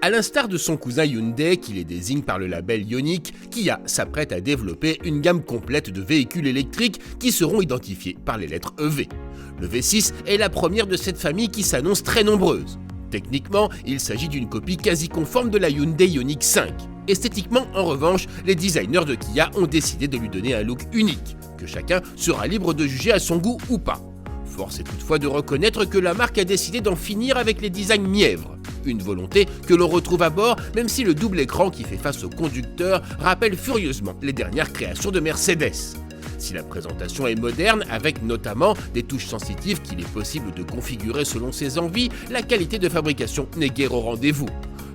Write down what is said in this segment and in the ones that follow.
À l'instar de son cousin Hyundai, qui les désigne par le label Ioniq, Kia s'apprête à développer une gamme complète de véhicules électriques qui seront identifiés par les lettres EV. Le V6 est la première de cette famille qui s'annonce très nombreuse. Techniquement, il s'agit d'une copie quasi conforme de la Hyundai Ioniq 5. Esthétiquement, en revanche, les designers de Kia ont décidé de lui donner un look unique, que chacun sera libre de juger à son goût ou pas. Force est toutefois de reconnaître que la marque a décidé d'en finir avec les designs mièvres. Une volonté que l'on retrouve à bord, même si le double écran qui fait face au conducteur rappelle furieusement les dernières créations de Mercedes. Si la présentation est moderne, avec notamment des touches sensitives qu'il est possible de configurer selon ses envies, la qualité de fabrication n'est guère au rendez-vous.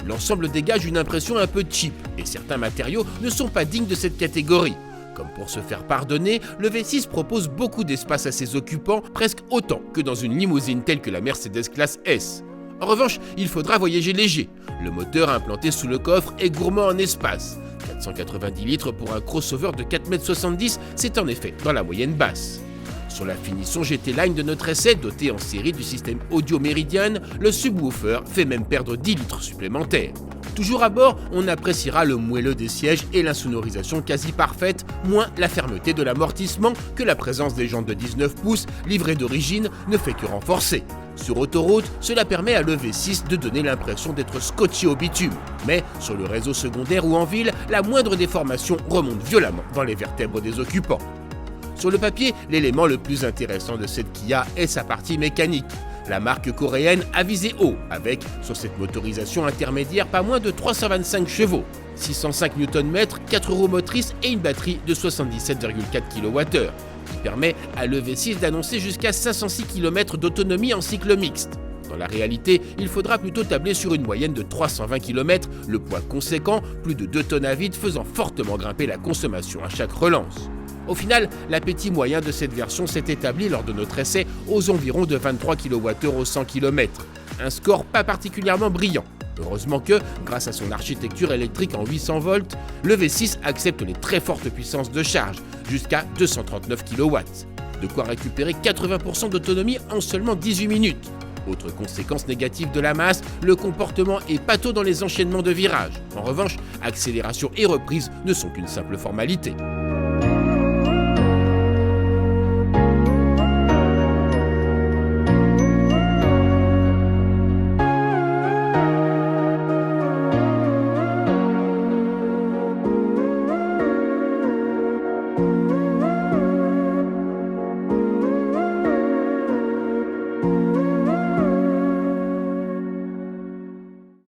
L'ensemble dégage une impression un peu cheap, et certains matériaux ne sont pas dignes de cette catégorie. Comme pour se faire pardonner, le V6 propose beaucoup d'espace à ses occupants, presque autant que dans une limousine telle que la Mercedes Classe S. En revanche, il faudra voyager léger. Le moteur implanté sous le coffre est gourmand en espace. 490 litres pour un crossover de 4,70 m, c'est en effet dans la moyenne basse. Sur la finition GT Line de notre essai, doté en série du système audio Meridian, le subwoofer fait même perdre 10 litres supplémentaires. Toujours à bord, on appréciera le moelleux des sièges et l'insonorisation quasi parfaite, moins la fermeté de l'amortissement que la présence des jantes de 19 pouces, livrées d'origine, ne fait que renforcer. Sur autoroute, cela permet à le V6 de donner l'impression d'être scotché au bitume. Mais sur le réseau secondaire ou en ville, la moindre déformation remonte violemment dans les vertèbres des occupants. Sur le papier, l'élément le plus intéressant de cette Kia est sa partie mécanique. La marque coréenne a visé haut avec, sur cette motorisation intermédiaire, pas moins de 325 chevaux, 605 Nm, 4 roues motrices et une batterie de 77,4 kWh, qui permet à le V6 d'annoncer jusqu'à 506 km d'autonomie en cycle mixte. Dans la réalité, il faudra plutôt tabler sur une moyenne de 320 km, le poids conséquent, plus de 2 tonnes à vide, faisant fortement grimper la consommation à chaque relance. Au final, l'appétit moyen de cette version s'est établi lors de notre essai aux environs de 23 kWh au 100 km. Un score pas particulièrement brillant. Heureusement que, grâce à son architecture électrique en 800 volts, le V6 accepte les très fortes puissances de charge, jusqu'à 239 kW. De quoi récupérer 80% d'autonomie en seulement 18 minutes. Autre conséquence négative de la masse, le comportement est pâteau dans les enchaînements de virages. En revanche, accélération et reprise ne sont qu'une simple formalité.